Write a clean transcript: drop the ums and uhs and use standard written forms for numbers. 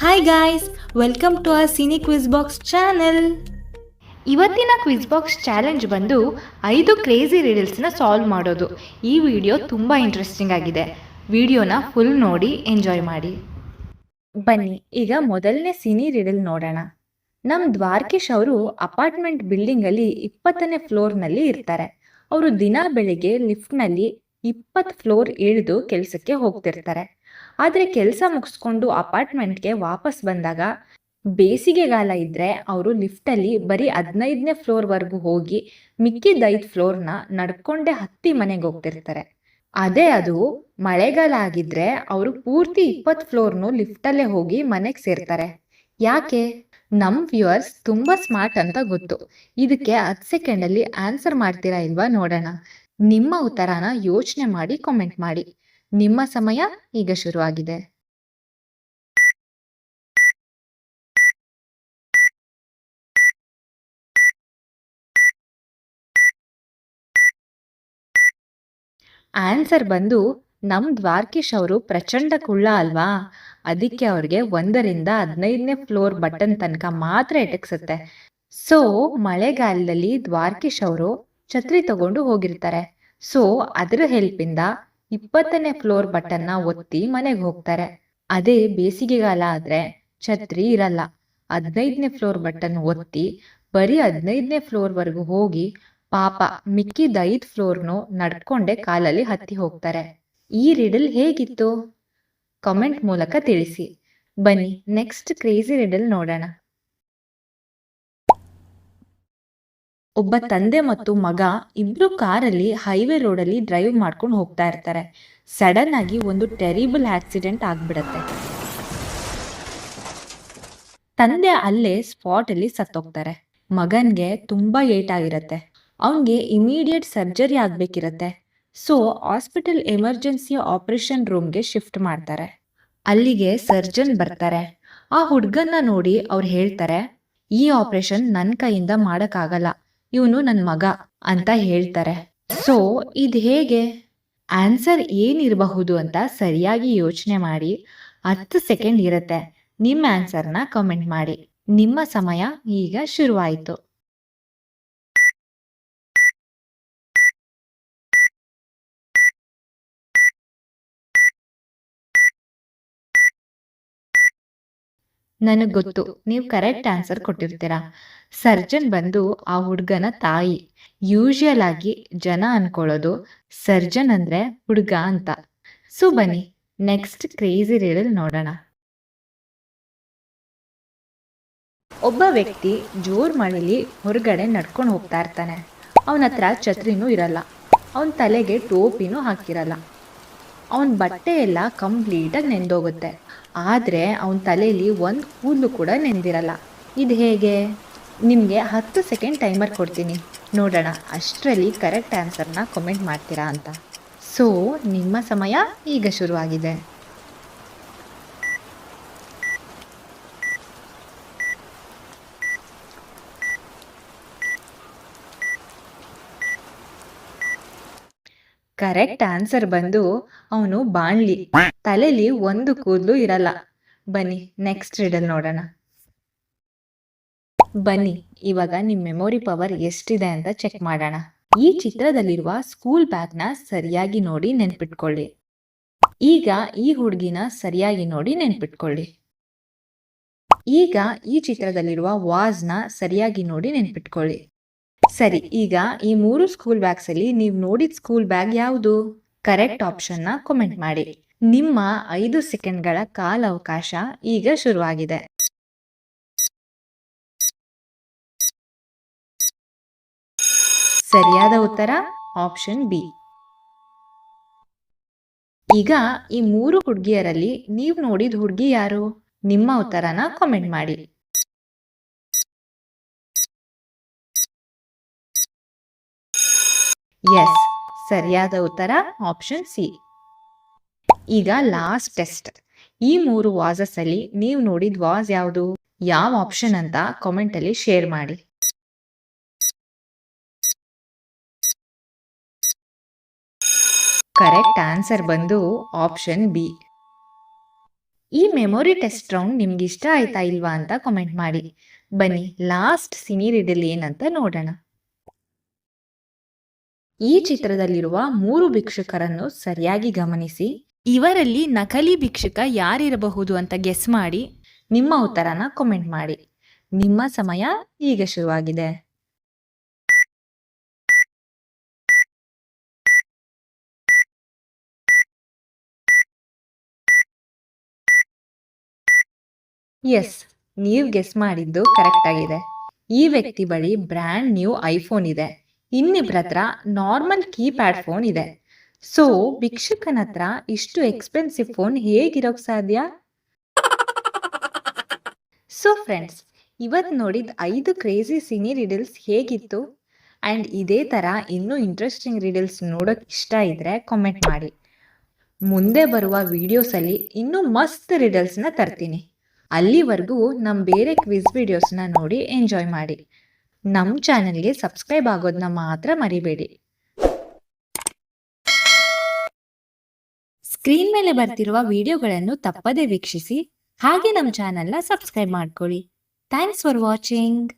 Hi guys, welcome to our cine quiz box channel. ಇವತ್ತಿನ quiz box challenge ಬಂದು 5 crazy ರಿಡಲ್ಸ್ನ solve ಮಾಡೋದು. ಈ video ತುಂಬ ಇಂಟ್ರೆಸ್ಟಿಂಗ್ ಆಗಿದೆ. ವಿಡಿಯೋನ ಫುಲ್ ನೋಡಿ ಎಂಜಾಯ್ ಮಾಡಿ. ಬನ್ನಿ ಈಗ ಮೊದಲನೇ ಸಿನಿ ರಿಡಲ್ ನೋಡೋಣ. ನಮ್ಮ ದ್ವಾರಕೀಶ್ ಅವರು ಅಪಾರ್ಟ್ಮೆಂಟ್ ಬಿಲ್ಡಿಂಗಲ್ಲಿ 20ನೇ ಫ್ಲೋರ್ನಲ್ಲಿ ಇರ್ತಾರೆ. ಅವರು ದಿನ ಬೆಳಿಗ್ಗೆ ಲಿಫ್ಟ್ನಲ್ಲಿ 20 ಫ್ಲೋರ್ ಇಳಿದು ಕೆಲಸಕ್ಕೆ ಹೋಗ್ತಿರ್ತಾರೆ. ಆದರೆ ಕೆಲಸ ಮುಗಿಸ್ಕೊಂಡು ಅಪಾರ್ಟ್ಮೆಂಟ್ಗೆ ವಾಪಸ್ ಬಂದಾಗ ಬೇಸಿಗೆಗಾಲ ಇದ್ದರೆ ಅವರು ಲಿಫ್ಟಲ್ಲಿ ಬರೀ 15ನೇ ಫ್ಲೋರ್ವರೆಗೂ ಹೋಗಿ ಮಿಕ್ಕಿದ 5 ಫ್ಲೋರ್ನ ನಡ್ಕೊಂಡೇ ಹತ್ತಿ ಮನೆಗೆ ಹೋಗ್ತಿರ್ತಾರೆ. ಅದೇ ಅದು ಮಳೆಗಾಲ ಆಗಿದ್ರೆ ಅವರು ಪೂರ್ತಿ 20 ಫ್ಲೋರ್ನು ಲಿಫ್ಟಲ್ಲೇ ಹೋಗಿ ಮನೆಗೆ ಸೇರ್ತಾರೆ. ಯಾಕೆ? ನಮ್ಮ ವ್ಯೂವರ್ಸ್ ತುಂಬ ಸ್ಮಾರ್ಟ್ ಅಂತ ಗೊತ್ತು. ಇದಕ್ಕೆ 10 ಸೆಕೆಂಡಲ್ಲಿ ಆನ್ಸರ್ ಮಾಡ್ತೀರಾ ಇಲ್ವಾ ನೋಡೋಣ. ನಿಮ್ಮ ಉತ್ತರನ ಯೋಚನೆ ಮಾಡಿ ಕಾಮೆಂಟ್ ಮಾಡಿ. ನಿಮ್ಮ ಸಮಯ ಈಗ ಶುರುವಾಗಿದೆ. ಆನ್ಸರ್ ಬಂದು ನಮ್ಮ ದ್ವಾರಕೀಶ್ ಅವರು ಪ್ರಚಂಡ ಕುಳ್ಳ ಅಲ್ವಾ, ಅದಕ್ಕೆ ಅವ್ರಿಗೆ 1ರಿಂದ 15ನೇ ಫ್ಲೋರ್ ಬಟನ್ ತನಕ ಮಾತ್ರ ಎಟಕ್ಸುತ್ತೆ. ಸೊ ಮಳೆಗಾಲದಲ್ಲಿ ದ್ವಾರಕೀಶ್ ಅವರು ಛತ್ರಿ ತಗೊಂಡು ಹೋಗಿರ್ತಾರೆ. ಸೊ ಅದರ ಹೆಲ್ಪಿಂದ 20ನೇ ಫ್ಲೋರ್ ಬಟನ್ನ ಒತ್ತಿ ಮನೆಗೆ ಹೋಗ್ತಾರೆ. ಅದೇ ಬೇಸಿಗೆಗಾಲ ಆದ್ರೆ ಛತ್ರಿ ಇರಲ್ಲ. 15ನೇ ಫ್ಲೋರ್ ಬಟನ್ ಒತ್ತಿ ಬರೀ 15ನೇ ಫ್ಲೋರ್ವರೆಗೂ ಹೋಗಿ ಪಾಪ ಮಿಕ್ಕಿದ 5 ಫ್ಲೋರ್ನು ನಡ್ಕೊಂಡೆ ಕಾಲಲ್ಲಿ ಹತ್ತಿ ಹೋಗ್ತಾರೆ. ಈ ರಿಡಲ್ ಹೇಗಿತ್ತು? ಕಾಮೆಂಟ್ ಮೂಲಕ ತಿಳಿಸಿ. ಬನ್ನಿ ನೆಕ್ಸ್ಟ್ ಕ್ರೇಜಿ ರಿಡಲ್ ನೋಡೋಣ. ಒಬ್ಬ ತಂದೆ ಮತ್ತು ಮಗ ಇಬ್ರು ಕಾರಲ್ಲಿ ಹೈವೇ ರೋಡಲ್ಲಿ ಡ್ರೈವ್ ಮಾಡ್ಕೊಂಡು ಹೋಗ್ತಾ ಇರ್ತಾರೆ. ಸಡನ್ ಆಗಿ ಒಂದು ಟೆರಿಬಲ್ ಆಕ್ಸಿಡೆಂಟ್ ಆಗ್ಬಿಡತ್ತೆ. ತಂದೆ ಅಲ್ಲೇ ಸ್ಪಾಟ್ ಅಲ್ಲಿ ಸತ್ತೋಗ್ತಾರೆ. ಮಗನ್ಗೆ ತುಂಬಾ ಏಟ್ ಆಗಿರತ್ತೆ. ಅವನಿಗೆ ಇಮಿಡಿಯೇಟ್ ಸರ್ಜರಿ ಆಗ್ಬೇಕಿರತ್ತೆ. ಸೊ ಹಾಸ್ಪಿಟಲ್ ಎಮರ್ಜೆನ್ಸಿ ಆಪರೇಷನ್ ರೂಮ್ಗೆ ಶಿಫ್ಟ್ ಮಾಡ್ತಾರೆ. ಅಲ್ಲಿಗೆ ಸರ್ಜನ್ ಬರ್ತಾರೆ. ಆ ಹುಡ್ಗನ್ನ ನೋಡಿ ಅವ್ರು ಹೇಳ್ತಾರೆ, ಈ ಆಪರೇಷನ್ ನನ್ನ ಕೈಯಿಂದ ಮಾಡಕ್ಕಾಗಲ್ಲ, ಇವನು ನನ್ನ ಮಗ ಅಂತ ಹೇಳ್ತಾರೆ. ಸೊ ಇದು ಹೇಗೆ? ಆನ್ಸರ್ ಏನಿರಬಹುದು ಅಂತ ಸರಿಯಾಗಿ ಯೋಚನೆ ಮಾಡಿ. 10 ಸೆಕೆಂಡ್ ಇರುತ್ತೆ. ನಿಮ್ಮ ಆನ್ಸರ್ನ ಕಮೆಂಟ್ ಮಾಡಿ. ನಿಮ್ಮ ಸಮಯ ಈಗ ಶುರುವಾಯಿತು. ನನಗೆ ಗೊತ್ತು, ನೀವು ಕರೆಕ್ಟ್ ಆನ್ಸರ್ ಕೊಟ್ಟಿರ್ತೀರಾ. ಸರ್ಜನ್ ಬಂದು ಆ ಹುಡುಗನ ತಾಯಿ. ಯೂಶುವಲ್ ಆಗಿ ಜನ ಅನ್ಕೊಳ್ಳೋದು ಸರ್ಜನ್ ಅಂದ್ರೆ ಹುಡುಗ ಅಂತ. ಸೊ ಬನ್ನಿ ನೆಕ್ಸ್ಟ್ ಕ್ರೇಜಿ ರಿಡಲ್ ನೋಡೋಣ. ಒಬ್ಬ ವ್ಯಕ್ತಿ ಜೋರ್ ಮಳೆಲಿ ಹೊರಗಡೆ ನಡ್ಕೊಂಡು ಹೋಗ್ತಾ ಇರ್ತಾನೆ. ಅವನ ಹತ್ರ ಛತ್ರಿನೂ ಇರಲ್ಲ. ಅವನ ತಲೆಗೆ ಟೋಪಿನೂ ಹಾಕಿರಲ್ಲ. ಅವನ ಬಟ್ಟೆ ಎಲ್ಲ ಕಂಪ್ಲೀಟಾಗಿ ನೆಂದೋಗುತ್ತೆ. ಆದರೆ ಅವನ ತಲೆಯಲ್ಲಿ ಒಂದು ಕೂದಲು ಕೂಡ ನೆಂದಿರಲ್ಲ. ಇದು ಹೇಗೆ? ನಿಮಗೆ 10 ಸೆಕೆಂಡ್ ಟೈಮರ್ ಕೊಡ್ತೀನಿ, ನೋಡೋಣ ಅಷ್ಟರಲ್ಲಿ ಕರೆಕ್ಟ್ ಆನ್ಸರ್ನ ಕಮೆಂಟ್ ಮಾಡ್ತೀರಾ ಅಂತ. ಸೊ ನಿಮ್ಮ ಸಮಯ ಈಗ ಶುರುವಾಗಿದೆ. ಕರೆಕ್ಟ್ ಆನ್ಸರ್ ಬಂದು ಅವನು ಬಾಣ್ಲಿ. ತಲೆಯಲ್ಲಿ ಒಂದು ಕೂದಲು ಇರಲ್ಲ. ಬನ್ನಿ ನೆಕ್ಸ್ಟ್ ರಿಡಲ್ ನೋಡೋಣ. ಬನ್ನಿ ಇವಾಗ ನಿಮ್ಮ ಮೆಮೊರಿ ಪವರ್ ಎಷ್ಟಿದೆ ಅಂತ ಚೆಕ್ ಮಾಡೋಣ. ಈ ಚಿತ್ರದಲ್ಲಿರುವ ಸ್ಕೂಲ್ ಬ್ಯಾಗ್ನ ಸರಿಯಾಗಿ ನೋಡಿ ನೆನ್ಪಿಟ್ಕೊಳ್ಳಿ. ಈಗ ಈ ಹುಡುಗಿನ ಸರಿಯಾಗಿ ನೋಡಿ ನೆನ್ಪಿಟ್ಕೊಳ್ಳಿ. ಈಗ ಈ ಚಿತ್ರದಲ್ಲಿರುವ ವಾಸ್ನ ಸರಿಯಾಗಿ ನೋಡಿ ನೆನ್ಪಿಟ್ಕೊಳ್ಳಿ. ಸರಿ, ಈಗ ಈ 3 ಸ್ಕೂಲ್ ಬ್ಯಾಗ್ಸ್ ಅಲ್ಲಿ ನೀವು ನೋಡಿದ ಸ್ಕೂಲ್ ಬ್ಯಾಗ್ ಯಾವುದು? ಕರೆಕ್ಟ್ ಆಪ್ಷನ್ನ ಕಾಮೆಂಟ್ ಮಾಡಿ. ನಿಮ್ಮ 5 ಸೆಕೆಂಡ್ಗಳ ಕಾಲಾವಕಾಶ ಈಗ ಶುರುವಾಗಿದೆ. ಸರಿಯಾದ ಉತ್ತರ ಆಪ್ಷನ್ ಬಿ. ಈಗ ಈ 3 ಹುಡುಗಿಯರಲ್ಲಿ ನೀವು ನೋಡಿದ ಹುಡುಗಿ ಯಾರು? ನಿಮ್ಮ ಉತ್ತರನ ಕಾಮೆಂಟ್ ಮಾಡಿ. ಎಸ್, ಸರಿಯಾದ ಉತ್ತರ ಆಪ್ಷನ್ ಸಿ. ಈಗ ಲಾಸ್ಟ್ ಟೆಸ್ಟ್. ಈ 3 ವಾಸಸ್ ಅಲ್ಲಿ ನೀವು ನೋಡಿದ ವಾಸ್ ಯಾವುದು? ಯಾವ ಆಪ್ಷನ್ ಅಂತ ಕಾಮೆಂಟ್ ಅಲ್ಲಿ ಶೇರ್ ಮಾಡಿ. ಕರೆಕ್ಟ್ ಆನ್ಸರ್ ಬಂದು ಆಪ್ಷನ್ ಬಿ. ಈ ಮೆಮೊರಿ ಟೆಸ್ಟ್ ರೌಂಡ್ ನಿಮ್ಗೆ ಇಷ್ಟ ಆಯ್ತಾ ಇಲ್ವಾ ಅಂತ ಕಾಮೆಂಟ್ ಮಾಡಿ. ಬನ್ನಿ ಲಾಸ್ಟ್ ಸಿನಿ ರಿಡಲ್ ಏನಂತ ನೋಡೋಣ. ಈ ಚಿತ್ರದಲ್ಲಿರುವ 3 ಭಿಕ್ಷುಕರನ್ನು ಸರಿಯಾಗಿ ಗಮನಿಸಿ. ಇವರಲ್ಲಿ ನಕಲಿ ಭಿಕ್ಷುಕ ಯಾರಿರಬಹುದು ಅಂತ ಗೆಸ್ ಮಾಡಿ ನಿಮ್ಮ ಉತ್ತರನ ಕಾಮೆಂಟ್ ಮಾಡಿ. ನಿಮ್ಮ ಸಮಯ ಈಗ ಶುರುವಾಗಿದೆ. ಎಸ್, ನೀವು ಗೆಸ್ ಮಾಡಿದ್ದು ಕರೆಕ್ಟ್ ಆಗಿದೆ. ಈ ವ್ಯಕ್ತಿ ಬಳಿ ಬ್ರ್ಯಾಂಡ್ ನ್ಯೂ ಐಫೋನ್ ಇದೆ, ಇನ್ನಿಬ್ರ ಹತ್ರ ನಾರ್ಮಲ್ ಕೀಪ್ಯಾಡ್ ಫೋನ್ ಇದೆ. ಸೊ ಭಿಕ್ಷುಕನ ಹತ್ರ ಇಷ್ಟು ಎಕ್ಸ್ಪೆನ್ಸಿವ್ ಫೋನ್ ಹೇಗಿರೋಕ್ ಸಾಧ್ಯ? ಸೊ ಫ್ರೆಂಡ್ಸ್, ಇವತ್ತು ನೋಡಿದ 5 ಕ್ರೇಜಿ ಸಿನಿ ರಿಡಲ್ಸ್ ಹೇಗಿತ್ತು? ಆ್ಯಂಡ್ ಇದೇ ಥರ ಇನ್ನೂ ಇಂಟ್ರೆಸ್ಟಿಂಗ್ ರಿಡಲ್ಸ್ ನೋಡೋಕೆ ಇಷ್ಟ ಇದ್ದರೆ ಕಾಮೆಂಟ್ ಮಾಡಿ. ಮುಂದೆ ಬರುವ ವಿಡಿಯೋಸಲ್ಲಿ ಇನ್ನೂ ಮಸ್ತ್ ರಿಡಲ್ಸ್ನ ತರ್ತೀನಿ. ಅಲ್ಲಿವರೆಗೂ ನಮ್ಮ ಬೇರೆ ಕ್ವಿಜ್ ವಿಡಿಯೋಸ್ನ ನೋಡಿ ಎಂಜಾಯ್ ಮಾಡಿ. ನಮ್ಮ ಚಾನೆಲ್ಗೆ ಸಬ್ಸ್ಕ್ರೈಬ್ ಆಗೋದನ್ನ ಮಾತ್ರ ಮರಿಬೇಡಿ. ಸ್ಕ್ರೀನ್ ಮೇಲೆ ಬರ್ತಿರುವ ವಿಡಿಯೋಗಳನ್ನು ತಪ್ಪದೇ ವೀಕ್ಷಿಸಿ, ಹಾಗೆ ನಮ್ಮ ಚಾನೆಲ್ನ ಸಬ್ಸ್ಕ್ರೈಬ್ ಮಾಡ್ಕೊಳ್ಳಿ. Thanks for watching.